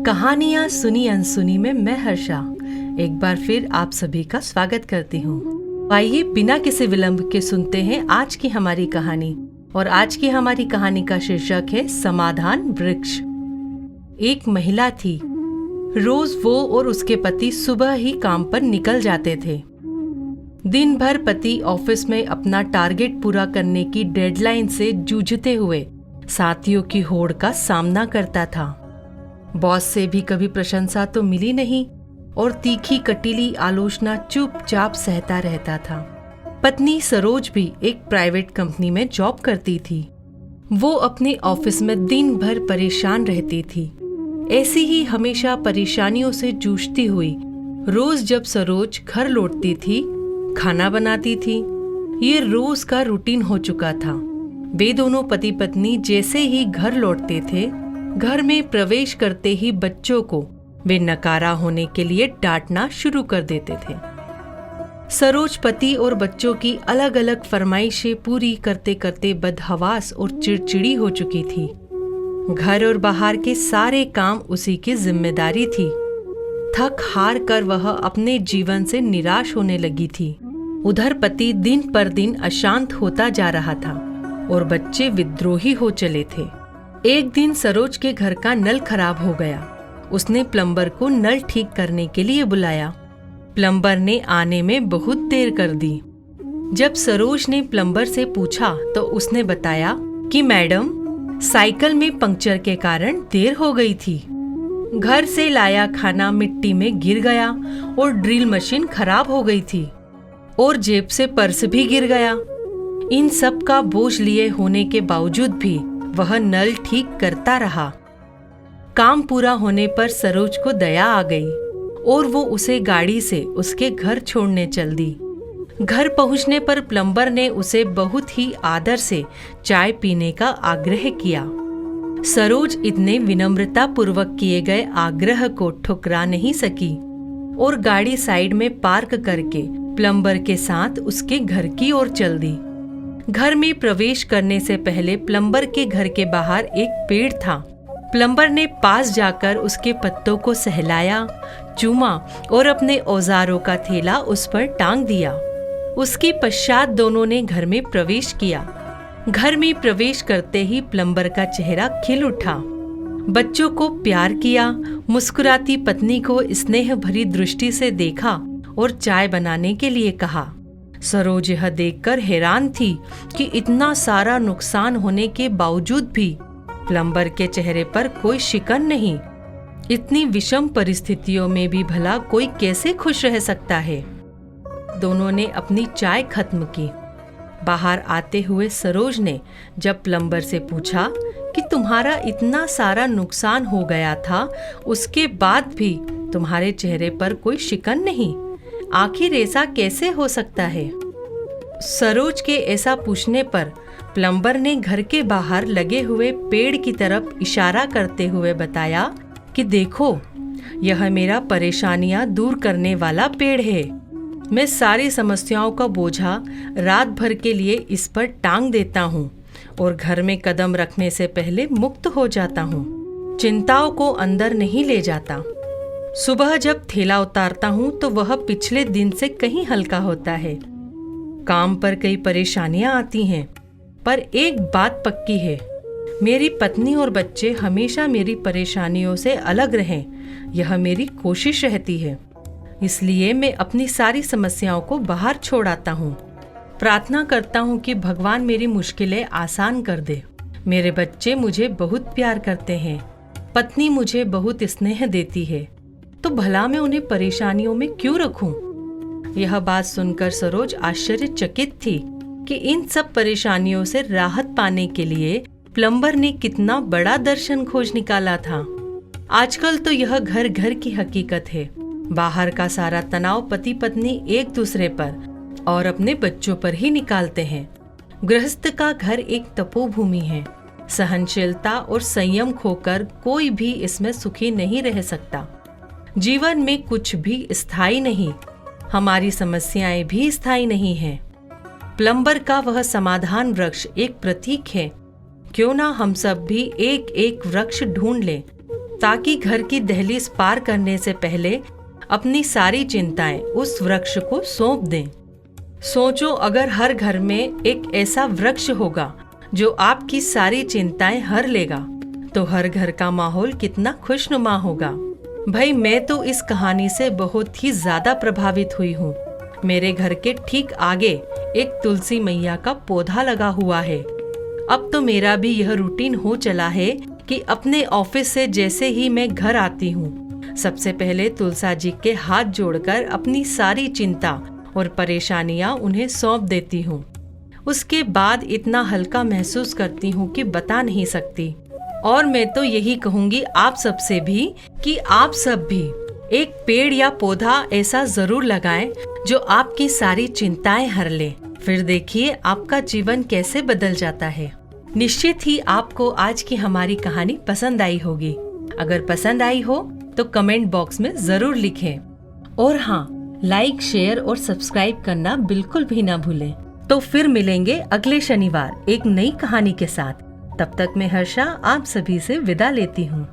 कहानियां सुनी अनसुनी में मैं हर्षा एक बार फिर आप सभी का स्वागत करती हूँ। आइए बिना किसी विलंब के सुनते हैं आज की हमारी कहानी। और आज की हमारी कहानी का शीर्षक है समाधान वृक्ष। एक महिला थी। रोज वो और उसके पति सुबह ही काम पर निकल जाते थे। दिन भर पति ऑफिस में अपना टारगेट पूरा करने की डेडलाइन से जूझते हुए साथियों की होड़ का सामना करता था। बॉस से भी कभी प्रशंसा तो मिली नहीं और तीखी कटीली आलोचना चुपचाप सहता रहता था। पत्नी सरोज भी एक प्राइवेट कंपनी में जॉब करती थी। वो अपने ऑफिस में दिन भर परेशान रहती थी। ऐसी ही हमेशा परेशानियों से जूझती हुई रोज जब सरोज घर लौटती थी, खाना बनाती थी। ये रोज का रूटीन हो चुका था। वे दोनों पति पत्नी जैसे ही घर लौटते थे, घर में प्रवेश करते ही बच्चों को वे नकारा होने के लिए डांटना शुरू कर देते थे। सरोज पति और बच्चों की अलग अलग फरमाइशें पूरी करते करते बदहवास और चिड़चिड़ी हो चुकी थी। घर और बाहर के सारे काम उसी की जिम्मेदारी थी। थक हार कर वह अपने जीवन से निराश होने लगी थी। उधर पति दिन पर दिन अशांत होता जा रहा था और बच्चे विद्रोही हो चले थे। एक दिन सरोज के घर का नल खराब हो गया। उसने प्लम्बर को नल ठीक करने के लिए बुलाया। प्लम्बर ने आने में बहुत देर कर दी। जब सरोज ने प्लम्बर से पूछा तो उसने बताया कि मैडम, साइकिल में पंक्चर के कारण देर हो गई थी। घर से लाया खाना मिट्टी में गिर गया और ड्रिल मशीन खराब हो गई थी और जेब से पर्स भी गिर गया। इन सब का बोझ लिए होने के बावजूद भी वह नल ठीक करता रहा। काम पूरा होने पर सरोज को दया आ गई और वो उसे गाड़ी से उसके घर छोड़ने चल दी। घर पहुंचने पर प्लम्बर ने उसे बहुत ही आदर से चाय पीने का आग्रह किया। सरोज इतने विनम्रता पूर्वक किए गए आग्रह को ठुकरा नहीं सकी और गाड़ी साइड में पार्क करके प्लम्बर के साथ उसके घर की ओर चल दी। घर में प्रवेश करने से पहले प्लम्बर के घर के बाहर एक पेड़ था। प्लम्बर ने पास जाकर उसके पत्तों को सहलाया, चूमा और अपने औजारों का थैला उस पर टांग दिया। उसके पश्चात दोनों ने घर में प्रवेश किया। घर में प्रवेश करते ही प्लम्बर का चेहरा खिल उठा। बच्चों को प्यार किया, मुस्कुराती पत्नी को स्नेह भरी दृष्टि से देखा और चाय बनाने के लिए कहा। सरोज यह देखकर हैरान थी कि इतना सारा नुकसान होने के बावजूद भी प्लम्बर के चेहरे पर कोई शिकन नहीं। इतनी विषम परिस्थितियों में भी भला कोई कैसे खुश रह सकता है। दोनों ने अपनी चाय खत्म की। बाहर आते हुए सरोज ने जब प्लम्बर से पूछा कि तुम्हारा इतना सारा नुकसान हो गया था, उसके बाद भी तुम्हारे चेहरे पर कोई शिकन नहीं, आखिर ऐसा कैसे हो सकता है? सरोज के ऐसा पूछने पर प्लम्बर ने घर के बाहर लगे हुए पेड़ की तरफ इशारा करते हुए बताया कि देखो, यह मेरा परेशानियां दूर करने वाला पेड़ है। मैं सारी समस्याओं का बोझा रात भर के लिए इस पर टांग देता हूँ और घर में कदम रखने से पहले मुक्त हो जाता हूँ। चिंताओं को अंदर नहीं ले जाता। सुबह जब थैला उतारता हूँ तो वह पिछले दिन से कहीं हल्का होता है। काम पर कई परेशानियां आती हैं, पर एक बात पक्की है, मेरी पत्नी और बच्चे हमेशा मेरी परेशानियों से अलग रहें, यह मेरी कोशिश रहती है। इसलिए मैं अपनी सारी समस्याओं को बाहर छोड़ आता हूँ। प्रार्थना करता हूँ कि भगवान मेरी मुश्किलें आसान कर दे। मेरे बच्चे मुझे बहुत प्यार करते हैं, पत्नी मुझे बहुत स्नेह देती है, तो भला मैं उन्हें परेशानियों में क्यों रखूं? यह बात सुनकर सरोज आश्चर्यचकित थी कि इन सब परेशानियों से राहत पाने के लिए प्लम्बर ने कितना बड़ा दर्शन खोज निकाला था। आजकल तो यह घर घर की हकीकत है। बाहर का सारा तनाव पति पत्नी एक दूसरे पर और अपने बच्चों पर ही निकालते हैं। गृहस्थ का घर एक तपोभूमि है। सहनशीलता और संयम खोकर कोई भी इसमें सुखी नहीं रह सकता। जीवन में कुछ भी स्थायी नहीं, हमारी समस्याएं भी स्थायी नहीं हैं। प्लम्बर का वह समाधान वृक्ष एक प्रतीक है। क्यों ना हम सब भी एक एक वृक्ष ढूंढ लें ताकि घर की दहलीज पार करने से पहले अपनी सारी चिंताएं उस वृक्ष को सौंप दें। सोचो, अगर हर घर में एक ऐसा वृक्ष होगा जो आपकी सारी चिंताएं हर लेगा, तो हर घर का माहौल कितना खुशनुमा होगा। भाई, मैं तो इस कहानी से बहुत ही ज्यादा प्रभावित हुई हूँ। मेरे घर के ठीक आगे एक तुलसी मैया का पौधा लगा हुआ है। अब तो मेरा भी यह रूटीन हो चला है कि अपने ऑफिस से जैसे ही मैं घर आती हूँ, सबसे पहले तुलसा जी के हाथ जोड़कर अपनी सारी चिंता और परेशानियां उन्हें सौंप देती हूँ। उसके बाद इतना हल्का महसूस करती हूँ कि बता नहीं सकती। और मैं तो यही कहूँगी आप सबसे भी कि आप सब भी एक पेड़ या पौधा ऐसा जरूर लगाएं जो आपकी सारी चिंताएं हर ले। फिर देखिए आपका जीवन कैसे बदल जाता है। निश्चित ही आपको आज की हमारी कहानी पसंद आई होगी। अगर पसंद आई हो तो कमेंट बॉक्स में जरूर लिखें। और हाँ, लाइक, शेयर और सब्सक्राइब करना बिल्कुल भी ना भूलें। तो फिर मिलेंगे अगले शनिवार एक नई कहानी के साथ। तब तक मैं हर्षा आप सभी से विदा लेती हूँ।